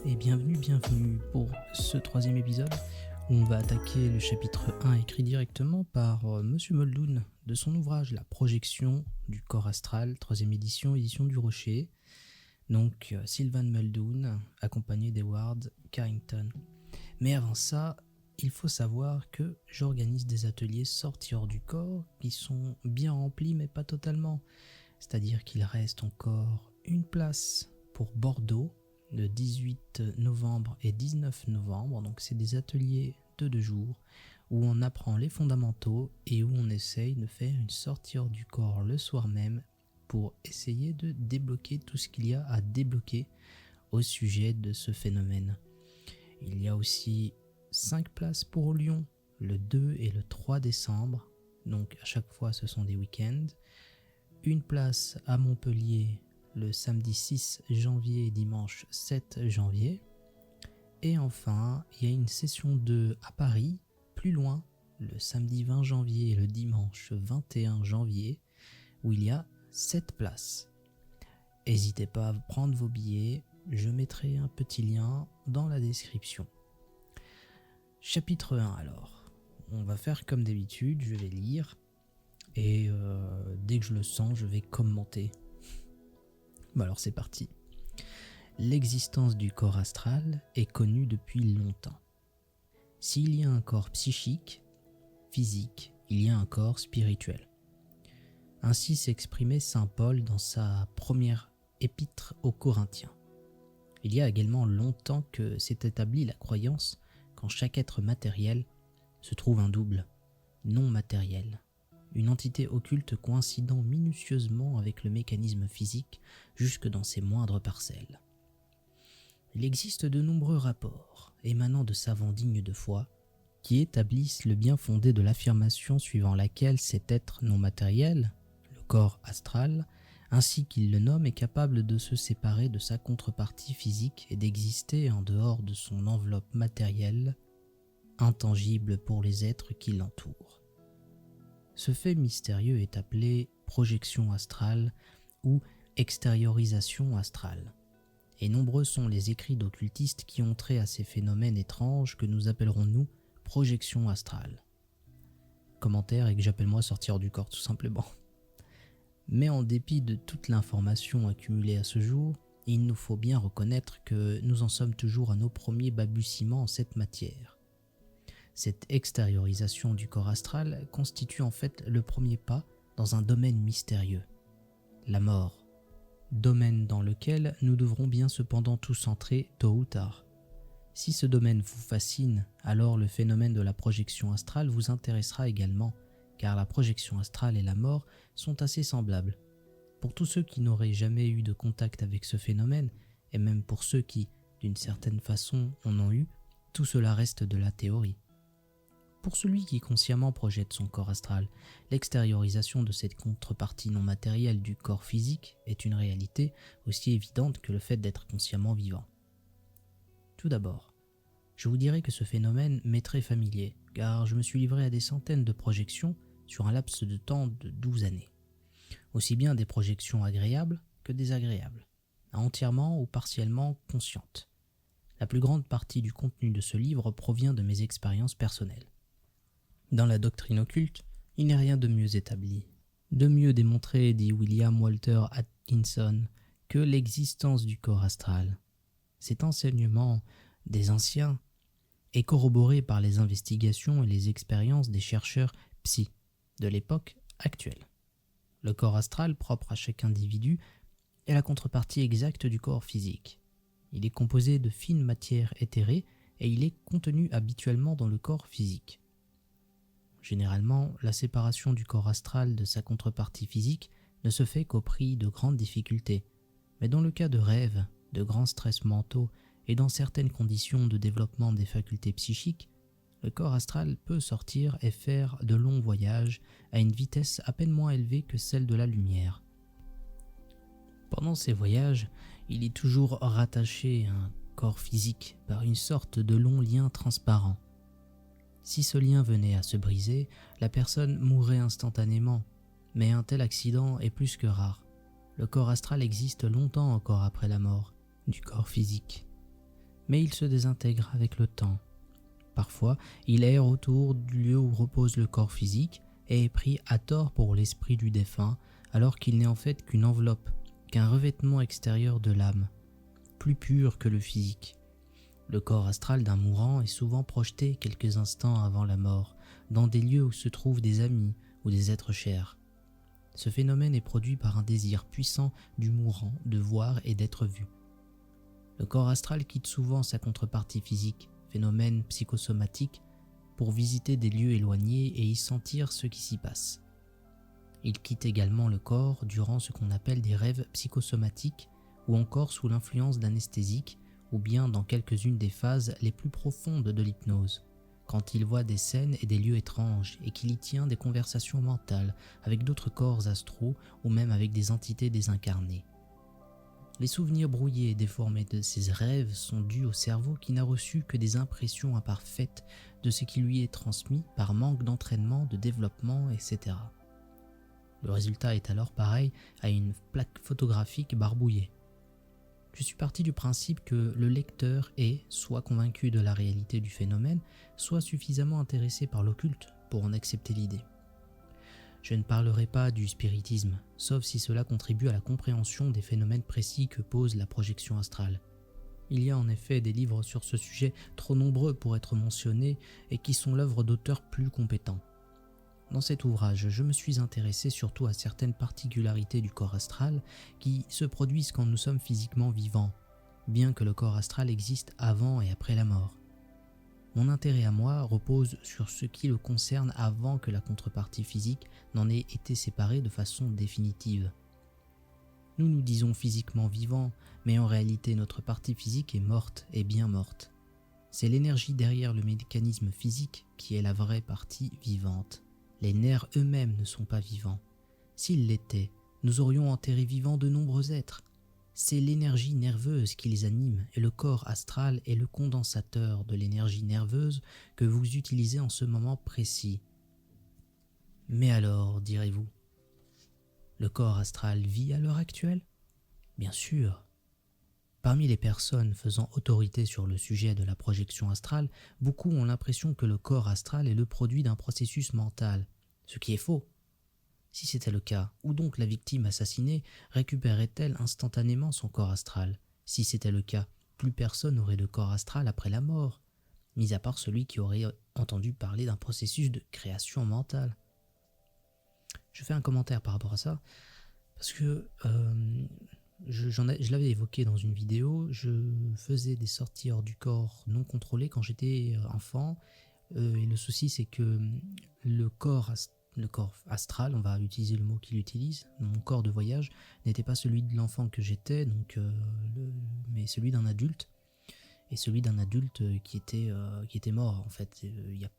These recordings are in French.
Et bienvenue pour ce troisième épisode où on va attaquer le chapitre 1 écrit directement par Monsieur Muldoon de son ouvrage La projection du corps astral, troisième édition du Rocher. Donc Sylvan Muldoon accompagné d'Edward Carrington. Mais avant ça, il faut savoir que j'organise des ateliers sortis hors du corps qui sont bien remplis mais pas totalement. C'est-à-dire qu'il reste encore une place pour Bordeaux le 18 novembre et 19 novembre. Donc c'est des ateliers de 2 jours où on apprend les fondamentaux et où on essaye de faire une sortie hors du corps le soir même pour essayer de débloquer tout ce qu'il y a à débloquer au sujet de ce phénomène. Il y a aussi 5 places pour Lyon le 2 et le 3 décembre. Donc à chaque fois ce sont des week-ends. Une place à Montpellier le samedi 6 janvier et dimanche 7 janvier. Et enfin, il y a une session 2 à Paris, plus loin, le samedi 20 janvier et le dimanche 21 janvier, où il y a 7 places. N'hésitez pas à prendre vos billets, je mettrai un petit lien dans la description. Chapitre 1 alors. On va faire comme d'habitude, je vais lire. Et dès que je le sens, je vais commenter. Bon alors c'est parti. L'existence du corps astral est connue depuis longtemps. S'il y a un corps psychique, physique, il y a un corps spirituel. Ainsi s'exprimait saint Paul dans sa première épître aux Corinthiens. Il y a également longtemps que s'est établie la croyance qu'en chaque être matériel se trouve un double, non matériel. Une entité occulte coïncidant minutieusement avec le mécanisme physique jusque dans ses moindres parcelles. Il existe de nombreux rapports, émanant de savants dignes de foi, qui établissent le bien fondé de l'affirmation suivant laquelle cet être non matériel, le corps astral, ainsi qu'il le nomme, est capable de se séparer de sa contrepartie physique et d'exister en dehors de son enveloppe matérielle, intangible pour les êtres qui l'entourent. Ce fait mystérieux est appelé projection astrale ou extériorisation astrale, et nombreux sont les écrits d'occultistes qui ont trait à ces phénomènes étranges que nous appellerons nous projection astrale. Commentaire et que j'appelle moi sortir du corps tout simplement. Mais en dépit de toute l'information accumulée à ce jour, il nous faut bien reconnaître que nous en sommes toujours à nos premiers balbutiements en cette matière. Cette extériorisation du corps astral constitue en fait le premier pas dans un domaine mystérieux, la mort, domaine dans lequel nous devrons bien cependant tous entrer tôt ou tard. Si ce domaine vous fascine, alors le phénomène de la projection astrale vous intéressera également, car la projection astrale et la mort sont assez semblables. Pour tous ceux qui n'auraient jamais eu de contact avec ce phénomène, et même pour ceux qui, d'une certaine façon, en ont eu, tout cela reste de la théorie. Pour celui qui consciemment projette son corps astral, l'extériorisation de cette contrepartie non matérielle du corps physique est une réalité aussi évidente que le fait d'être consciemment vivant. Tout d'abord, je vous dirai que ce phénomène m'est très familier, car je me suis livré à des centaines de projections sur un laps de temps de 12 années. Aussi bien des projections agréables que désagréables, entièrement ou partiellement conscientes. La plus grande partie du contenu de ce livre provient de mes expériences personnelles. Dans la doctrine occulte, il n'est rien de mieux établi, de mieux démontré, dit William Walter Atkinson, que l'existence du corps astral. Cet enseignement des anciens est corroboré par les investigations et les expériences des chercheurs psy de l'époque actuelle. Le corps astral, propre à chaque individu, est la contrepartie exacte du corps physique. Il est composé de fines matières éthérées et il est contenu habituellement dans le corps physique. Généralement, la séparation du corps astral de sa contrepartie physique ne se fait qu'au prix de grandes difficultés, mais dans le cas de rêves, de grands stress mentaux et dans certaines conditions de développement des facultés psychiques, le corps astral peut sortir et faire de longs voyages à une vitesse à peine moins élevée que celle de la lumière. Pendant ces voyages, il est toujours rattaché à un corps physique par une sorte de long lien transparent. Si ce lien venait à se briser, la personne mourrait instantanément, mais un tel accident est plus que rare. Le corps astral existe longtemps encore après la mort du corps physique. mais il se désintègre avec le temps. Parfois, il erre autour du lieu où repose le corps physique et est pris à tort pour l'esprit du défunt, alors qu'il n'est en fait qu'une enveloppe, qu'un revêtement extérieur de l'âme, plus pur que le physique. Le corps astral d'un mourant est souvent projeté quelques instants avant la mort, dans des lieux où se trouvent des amis ou des êtres chers. Ce phénomène est produit par un désir puissant du mourant de voir et d'être vu. Le corps astral quitte souvent sa contrepartie physique, phénomène psychosomatique, pour visiter des lieux éloignés et y sentir ce qui s'y passe. Il quitte également le corps durant ce qu'on appelle des rêves psychosomatiques ou encore sous l'influence d'anesthésiques ou bien dans quelques-unes des phases les plus profondes de l'hypnose, quand il voit des scènes et des lieux étranges et qu'il y tient des conversations mentales avec d'autres corps astraux ou même avec des entités désincarnées. Les souvenirs brouillés et déformés de ces rêves sont dus au cerveau qui n'a reçu que des impressions imparfaites de ce qui lui est transmis par manque d'entraînement, de développement, etc. Le résultat est alors pareil à une plaque photographique barbouillée. Je suis parti du principe que le lecteur est soit convaincu de la réalité du phénomène, soit suffisamment intéressé par l'occulte pour en accepter l'idée. Je ne parlerai pas du spiritisme, sauf si cela contribue à la compréhension des phénomènes précis que pose la projection astrale. Il y a en effet des livres sur ce sujet trop nombreux pour être mentionnés et qui sont l'œuvre d'auteurs plus compétents. Dans cet ouvrage, je me suis intéressé surtout à certaines particularités du corps astral qui se produisent quand nous sommes physiquement vivants, bien que le corps astral existe avant et après la mort. Mon intérêt à moi repose sur ce qui le concerne avant que la contrepartie physique n'en ait été séparée de façon définitive. Nous nous disons physiquement vivants, mais en réalité notre partie physique est morte et bien morte. C'est l'énergie derrière le mécanisme physique qui est la vraie partie vivante. Les nerfs eux-mêmes ne sont pas vivants. S'ils l'étaient, nous aurions enterré vivants de nombreux êtres. C'est l'énergie nerveuse qui les anime et le corps astral est le condensateur de l'énergie nerveuse que vous utilisez en ce moment précis. Mais alors, direz-vous, le corps astral vit à l'heure actuelle ? Bien sûr. Parmi les personnes faisant autorité sur le sujet de la projection astrale, beaucoup ont l'impression que le corps astral est le produit d'un processus mental, ce qui est faux. Si c'était le cas, où donc la victime assassinée récupérait-elle instantanément son corps astral ? Si c'était le cas, plus personne n'aurait de corps astral après la mort, mis à part celui qui aurait entendu parler d'un processus de création mentale. Je fais un commentaire par rapport à ça, parce que je l'avais évoqué dans une vidéo, je faisais des sorties hors du corps non contrôlées quand j'étais enfant, et le souci c'est que le corps astral, on va utiliser le mot qu'il utilise, mon corps de voyage, n'était pas celui de l'enfant que j'étais, mais celui d'un adulte, et celui d'un adulte qui était mort en fait, il n'y a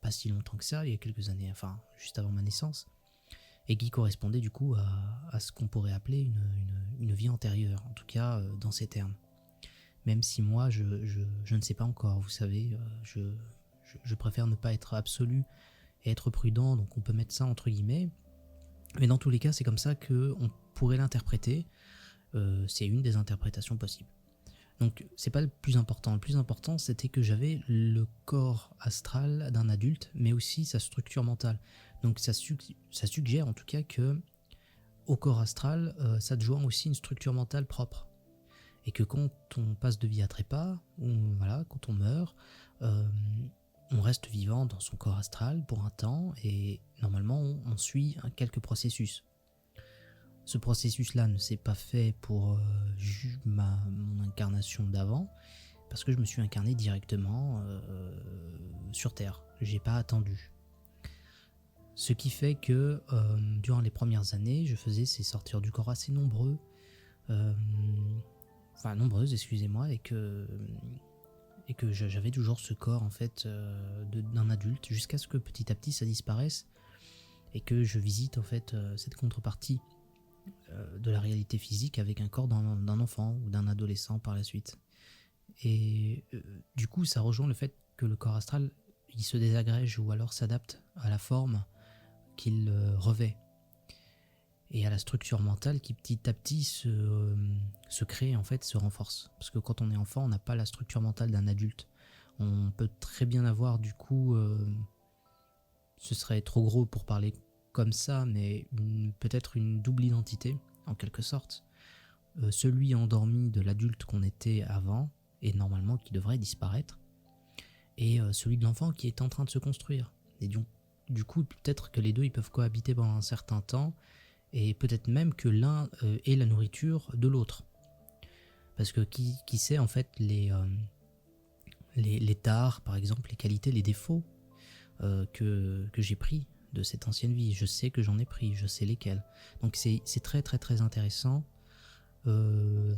pas si longtemps que ça, il y a quelques années, enfin juste avant ma naissance, et qui correspondait du coup à ce qu'on pourrait appeler une vie antérieure, en tout cas dans ces termes. Même si moi je ne sais pas encore, vous savez, je préfère ne pas être absolu et être prudent, donc on peut mettre ça entre guillemets, mais dans tous les cas c'est comme ça qu'on pourrait l'interpréter, c'est une des interprétations possibles. Donc c'est pas le plus important c'était que j'avais le corps astral d'un adulte, mais aussi sa structure mentale. Donc ça suggère en tout cas que au corps astral, s'adjoint aussi une structure mentale propre. Et que quand on passe de vie à trépas, ou voilà, quand on meurt, on reste vivant dans son corps astral pour un temps, et normalement on suit quelques processus. Ce processus-là ne s'est pas fait pour mon incarnation d'avant, parce que je me suis incarné directement sur Terre. J'ai pas attendu. Ce qui fait que durant les premières années, je faisais ces sorties du corps assez nombreuses, et que j'avais toujours ce corps en fait d'un adulte, jusqu'à ce que petit à petit ça disparaisse et que je visite en fait cette contrepartie de la réalité physique avec un corps d'un enfant ou d'un adolescent par la suite. Et du coup ça rejoint le fait que le corps astral il se désagrège ou alors s'adapte à la forme qu'il revêt. et à la structure mentale qui petit à petit se crée, en fait, se renforce. Parce que quand on est enfant, on n'a pas la structure mentale d'un adulte. On peut très bien avoir du coup, ce serait trop gros pour parler comme ça, mais peut-être une double identité, en quelque sorte. Celui endormi de l'adulte qu'on était avant, et normalement qui devrait disparaître, et celui de l'enfant qui est en train de se construire. Et du coup, peut-être que les deux ils peuvent cohabiter pendant un certain temps, et peut-être même que l'un est la nourriture de l'autre. Parce que qui sait en fait les tares, par exemple, les qualités, les défauts que j'ai pris de cette ancienne vie. Je sais que j'en ai pris, je sais lesquels. Donc c'est très très très intéressant.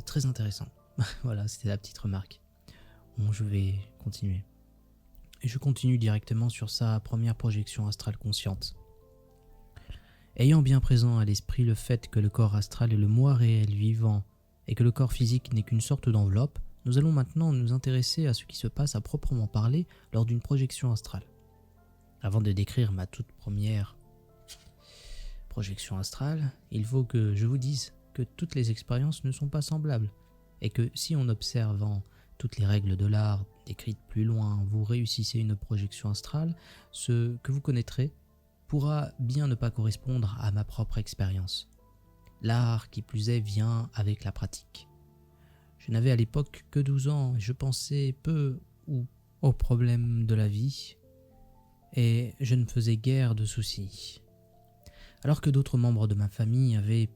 Très intéressant. Voilà, c'était la petite remarque. Bon, je vais continuer. Et je continue directement sur sa première projection astrale consciente. Ayant bien présent à l'esprit le fait que le corps astral est le moi réel vivant et que le corps physique n'est qu'une sorte d'enveloppe, nous allons maintenant nous intéresser à ce qui se passe à proprement parler lors d'une projection astrale. Avant de décrire ma toute première projection astrale, il faut que je vous dise que toutes les expériences ne sont pas semblables et que si en observant toutes les règles de l'art décrites plus loin, vous réussissez une projection astrale, ce que vous connaîtrez pourra bien ne pas correspondre à ma propre expérience. L'art, qui plus est, vient avec la pratique. Je n'avais à l'époque que 12 ans et je pensais peu ou aux problèmes de la vie et je ne faisais guère de soucis. Alors que d'autres membres de ma famille avaient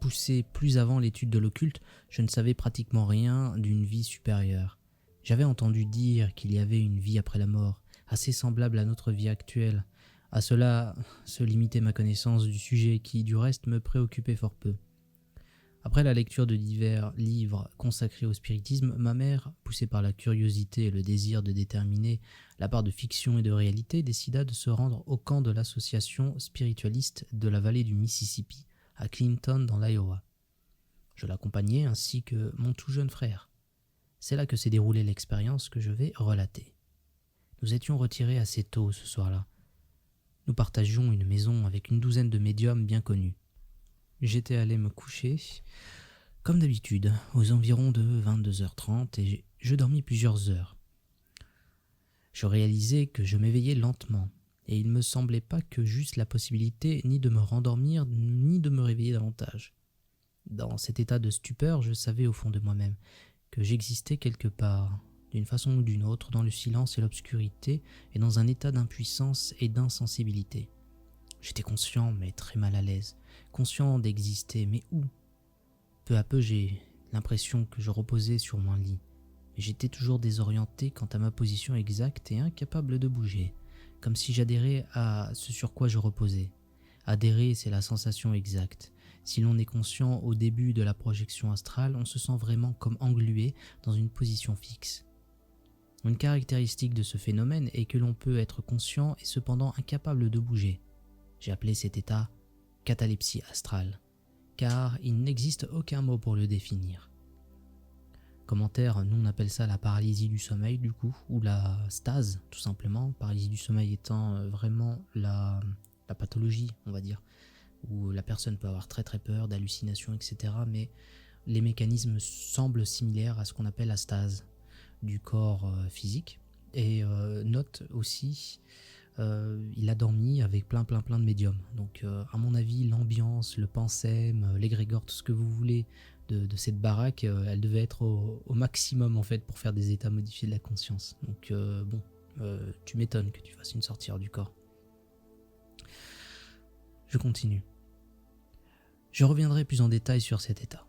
poussé plus avant l'étude de l'occulte, je ne savais pratiquement rien d'une vie supérieure. J'avais entendu dire qu'il y avait une vie après la mort, assez semblable à notre vie actuelle. À cela se limitait ma connaissance du sujet qui, du reste, me préoccupait fort peu. Après la lecture de divers livres consacrés au spiritisme, ma mère, poussée par la curiosité et le désir de déterminer la part de fiction et de réalité, décida de se rendre au camp de l'association spiritualiste de la vallée du Mississippi, à Clinton dans l'Iowa. Je l'accompagnais ainsi que mon tout jeune frère. C'est là que s'est déroulée l'expérience que je vais relater. Nous étions retirés assez tôt ce soir-là. Nous partagions une maison avec une douzaine de médiums bien connus. J'étais allé me coucher, comme d'habitude, aux environs de 22h30 et je dormis plusieurs heures. Je réalisais que je m'éveillais lentement et il ne me semblait pas que j'eusse la possibilité ni de me rendormir ni de me réveiller davantage. Dans cet état de stupeur, je savais au fond de moi-même que j'existais quelque part, d'une façon ou d'une autre, dans le silence et l'obscurité et dans un état d'impuissance et d'insensibilité. J'étais conscient mais très mal à l'aise, conscient d'exister, mais où ? Peu à peu j'ai l'impression que je reposais sur mon lit, mais j'étais toujours désorienté quant à ma position exacte et incapable de bouger, comme si j'adhérais à ce sur quoi je reposais. Adhérer, c'est la sensation exacte. Si l'on est conscient au début de la projection astrale, on se sent vraiment comme englué dans une position fixe. Une caractéristique de ce phénomène est que l'on peut être conscient et cependant incapable de bouger. J'ai appelé cet état catalepsie astrale, car il n'existe aucun mot pour le définir. Commentaire, nous on appelle ça la paralysie du sommeil du coup, ou la stase tout simplement, paralysie du sommeil étant vraiment la pathologie on va dire, où la personne peut avoir très très peur, d'hallucinations etc. Mais les mécanismes semblent similaires à ce qu'on appelle la stase du corps physique. Et note aussi, il a dormi avec plein de médiums. Donc à mon avis, l'ambiance, le pansem, l'égrégore, tout ce que vous voulez de cette baraque, elle devait être au maximum en fait pour faire des états modifiés de la conscience. Donc tu m'étonnes que tu fasses une sortie hors du corps. Je continue. Je reviendrai plus en détail sur cet état.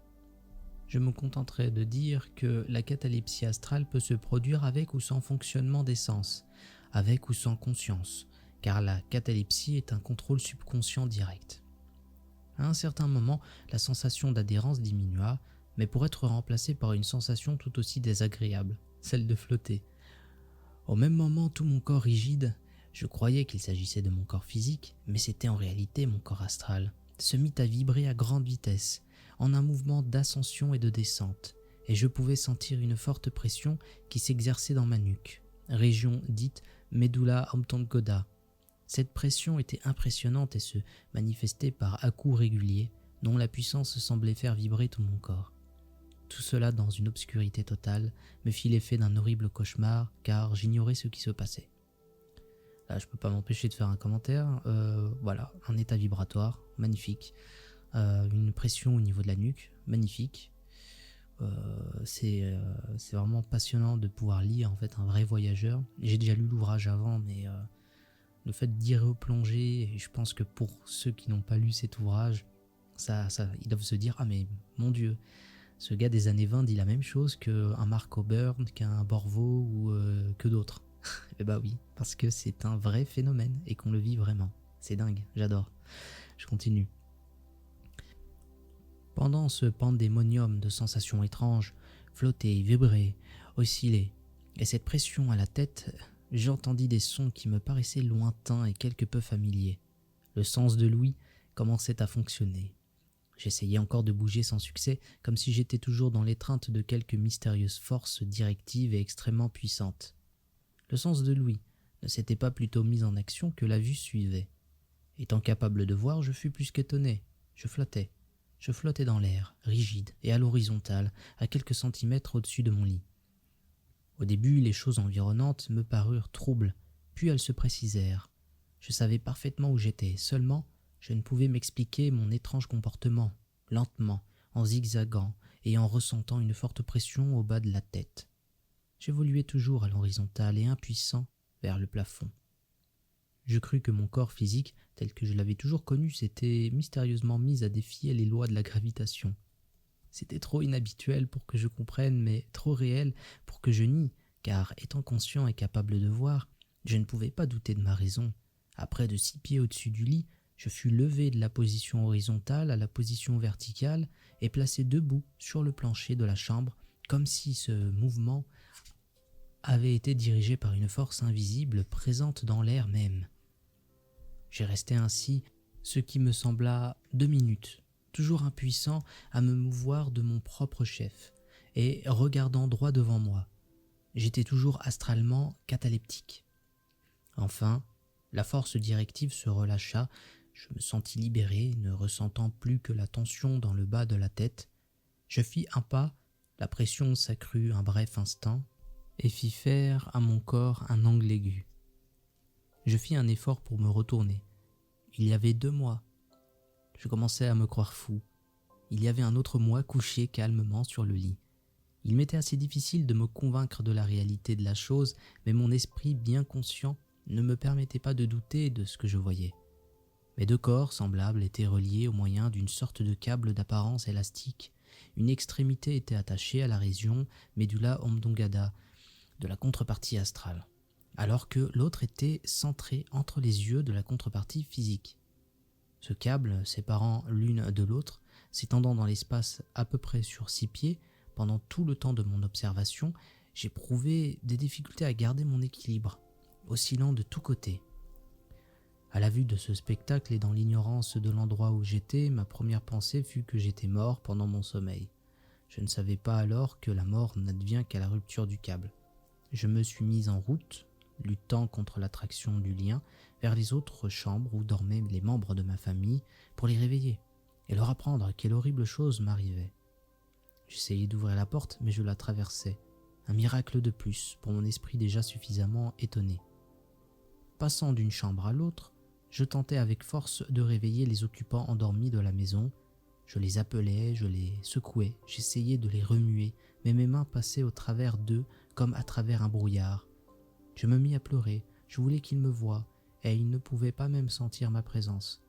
Je me contenterai de dire que la catalepsie astrale peut se produire avec ou sans fonctionnement des sens, avec ou sans conscience, car la catalepsie est un contrôle subconscient direct. À un certain moment, la sensation d'adhérence diminua, mais pour être remplacée par une sensation tout aussi désagréable, celle de flotter. Au même moment, tout mon corps rigide, je croyais qu'il s'agissait de mon corps physique, mais c'était en réalité mon corps astral, se mit à vibrer à grande vitesse, en un mouvement d'ascension et de descente, et je pouvais sentir une forte pression qui s'exerçait dans ma nuque, région dite Medulla oblongata. Cette pression était impressionnante et se manifestait par à-coups réguliers, dont la puissance semblait faire vibrer tout mon corps. Tout cela dans une obscurité totale me fit l'effet d'un horrible cauchemar car j'ignorais ce qui se passait. Là, je peux pas m'empêcher de faire un commentaire. Voilà, un état vibratoire, magnifique. Une pression au niveau de la nuque, magnifique. C'est vraiment passionnant de pouvoir lire en fait un vrai voyageur. J'ai déjà lu l'ouvrage avant, mais le fait d'y replonger, et je pense que pour ceux qui n'ont pas lu cet ouvrage, ils doivent se dire « Ah mais mon Dieu, ce gars des années 20 dit la même chose qu'un Mark O'Byrne, qu'un Borvo ou que d'autres. » Eh bah oui, parce que c'est un vrai phénomène et qu'on le vit vraiment. C'est dingue, j'adore. Je continue. Pendant ce pandémonium de sensations étranges, flotter, vibrer, osciller, et cette pression à la tête, j'entendis des sons qui me paraissaient lointains et quelque peu familiers. Le sens de l'ouïe commençait à fonctionner. J'essayais encore de bouger sans succès, comme si j'étais toujours dans l'étreinte de quelque mystérieuse force directive et extrêmement puissante. Le sens de l'ouïe ne s'était pas plutôt mis en action que la vue suivait. Étant capable de voir, je fus plus qu'étonné. Je flottais. Je flottais dans l'air, rigide et à l'horizontale, à quelques centimètres au-dessus de mon lit. Au début, les choses environnantes me parurent troubles, puis elles se précisèrent. Je savais parfaitement où j'étais, seulement je ne pouvais m'expliquer mon étrange comportement, lentement, en zigzagant et en ressentant une forte pression au bas de la tête. J'évoluais toujours à l'horizontale et impuissant vers le plafond. Je crus que mon corps physique, tel que je l'avais toujours connu, s'était mystérieusement mis à défier les lois de la gravitation. C'était trop inhabituel pour que je comprenne, mais trop réel pour que je nie, car étant conscient et capable de voir, je ne pouvais pas douter de ma raison. À près de 6 pieds au-dessus du lit, je fus levé de la position horizontale à la position verticale et placé debout sur le plancher de la chambre, comme si ce mouvement avait été dirigé par une force invisible présente dans l'air même. J'ai resté ainsi ce qui me sembla 2 minutes, toujours impuissant à me mouvoir de mon propre chef, et regardant droit devant moi. J'étais toujours astralement cataleptique. Enfin, la force directive se relâcha, je me sentis libéré, ne ressentant plus que la tension dans le bas de la tête. Je fis un pas, la pression s'accrut un bref instant, et fit faire à mon corps un angle aigu. Je fis un effort pour me retourner. Il y avait 2 mois. Je commençais à me croire fou. Il y avait un autre moi couché calmement sur le lit. Il m'était assez difficile de me convaincre de la réalité de la chose, mais mon esprit bien conscient ne me permettait pas de douter de ce que je voyais. Mes 2 corps semblables étaient reliés au moyen d'une sorte de câble d'apparence élastique. Une extrémité était attachée à la région medulla oblongata de la contrepartie astrale, alors que l'autre était centré entre les yeux de la contrepartie physique. Ce câble, séparant l'une de l'autre, s'étendant dans l'espace à peu près sur 6 pieds, pendant tout le temps de mon observation, j'éprouvais des difficultés à garder mon équilibre, oscillant de tous côtés. À la vue de ce spectacle et dans l'ignorance de l'endroit où j'étais, ma première pensée fut que j'étais mort pendant mon sommeil. Je ne savais pas alors que la mort n'advient qu'à la rupture du câble. Je me suis mis en route, luttant contre l'attraction du lien, vers les autres chambres où dormaient les membres de ma famille pour les réveiller et leur apprendre quelle horrible chose m'arrivait. J'essayais d'ouvrir la porte, mais je la traversais. Un miracle de plus pour mon esprit déjà suffisamment étonné. Passant d'une chambre à l'autre, je tentais avec force de réveiller les occupants endormis de la maison. Je les appelais, je les secouais, j'essayais de les remuer, mais mes mains passaient au travers d'eux comme à travers un brouillard. Je me mis à pleurer, je voulais qu'ils me voient, et ils ne pouvaient pas même sentir ma présence.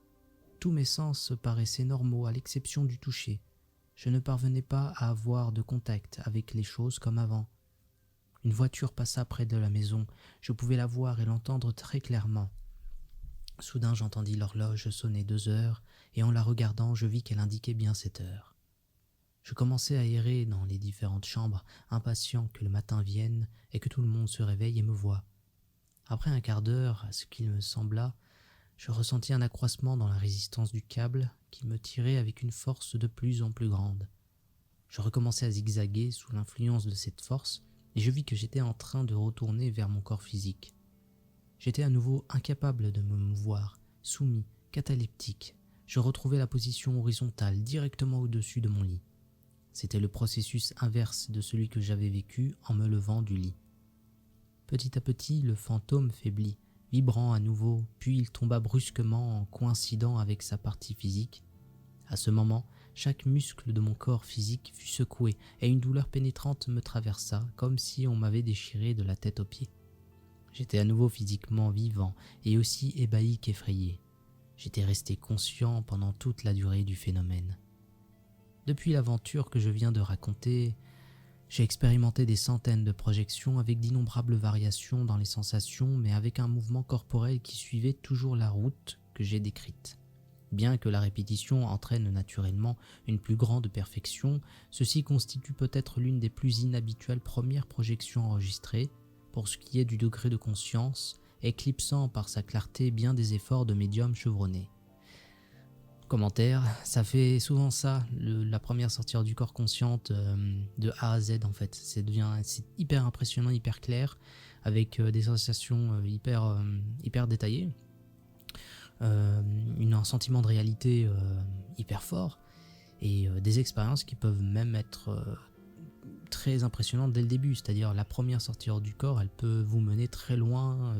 Tous mes sens paraissaient normaux à l'exception du toucher. Je ne parvenais pas à avoir de contact avec les choses comme avant. Une voiture passa près de la maison, je pouvais la voir et l'entendre très clairement. Soudain j'entendis l'horloge sonner 2 heures, et en la regardant je vis qu'elle indiquait bien 7 heures. Je commençais à errer dans les différentes chambres, impatient que le matin vienne et que tout le monde se réveille et me voie. Après un quart d'heure, à ce qu'il me sembla, je ressentis un accroissement dans la résistance du câble qui me tirait avec une force de plus en plus grande. Je recommençai à zigzaguer sous l'influence de cette force et je vis que j'étais en train de retourner vers mon corps physique. J'étais à nouveau incapable de me mouvoir, soumis, cataleptique. je retrouvais la position horizontale directement au-dessus de mon lit. C'était le processus inverse de celui que j'avais vécu en me levant du lit. Petit à petit, le fantôme faiblit, vibrant à nouveau, puis il tomba brusquement en coïncidant avec sa partie physique. À ce moment, chaque muscle de mon corps physique fut secoué et une douleur pénétrante me traversa, comme si on m'avait déchiré de la tête aux pieds. J'étais à nouveau physiquement vivant et aussi ébahi qu'effrayé. J'étais resté conscient pendant toute la durée du phénomène. Depuis l'aventure que je viens de raconter, j'ai expérimenté des centaines de projections avec d'innombrables variations dans les sensations, mais avec un mouvement corporel qui suivait toujours la route que j'ai décrite. Bien que la répétition entraîne naturellement une plus grande perfection, ceci constitue peut-être l'une des plus inhabituelles premières projections enregistrées, pour ce qui est du degré de conscience, éclipsant par sa clarté bien des efforts de médium chevronné. Commentaire, ça fait souvent ça, la première sortie du corps consciente de A à Z en fait. C'est hyper impressionnant, hyper clair, avec des sensations hyper détaillées, un sentiment de réalité hyper fort, et des expériences qui peuvent même être très impressionnantes dès le début. C'est-à-dire la première sortie hors du corps, elle peut vous mener très loin,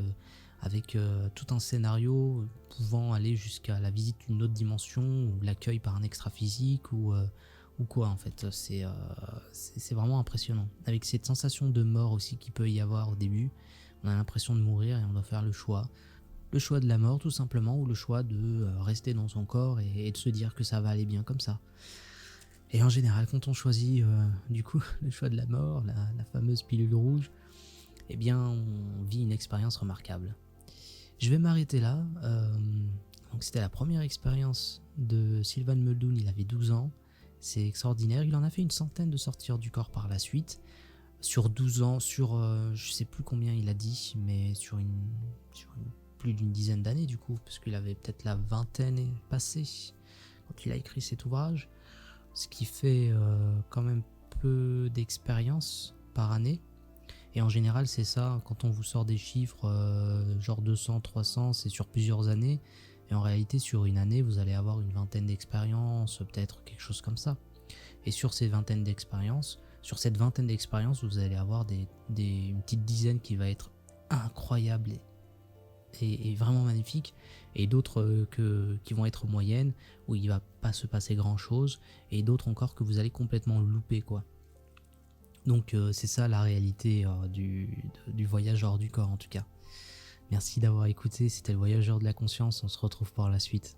avec tout un scénario pouvant aller jusqu'à la visite d'une autre dimension ou l'accueil par un extra-physique ou quoi en fait. C'est vraiment impressionnant. Avec cette sensation de mort aussi qu'il peut y avoir au début, on a l'impression de mourir et on doit faire le choix. Le choix de la mort tout simplement, ou le choix de rester dans son corps et de se dire que ça va aller bien comme ça. Et en général, quand on choisit du coup le choix de la mort, la fameuse pilule rouge, eh bien on vit une expérience remarquable. Je vais m'arrêter là. Donc c'était la première expérience de Sylvan Muldoon, il avait 12 ans. C'est extraordinaire, il en a fait une centaine de sorties hors du corps par la suite. Sur 12 ans, je sais plus combien il a dit, mais sur plus d'une dizaine d'années du coup, parce qu'il avait peut-être la vingtaine passée quand il a écrit cet ouvrage. Ce qui fait quand même peu d'expérience par année. Et en général, c'est ça, quand on vous sort des chiffres genre 200, 300, c'est sur plusieurs années. Et en réalité, sur une année, vous allez avoir une vingtaine d'expériences, peut-être quelque chose comme ça. Et sur cette vingtaine d'expériences, vous allez avoir une petite dizaine qui va être incroyable et vraiment magnifique. Et d'autres qui vont être moyennes, où il va pas se passer grand chose. Et d'autres encore que vous allez complètement louper, quoi. Donc c'est ça la réalité du voyage hors du corps en tout cas. Merci d'avoir écouté, c'était le voyageur de la conscience, on se retrouve par la suite.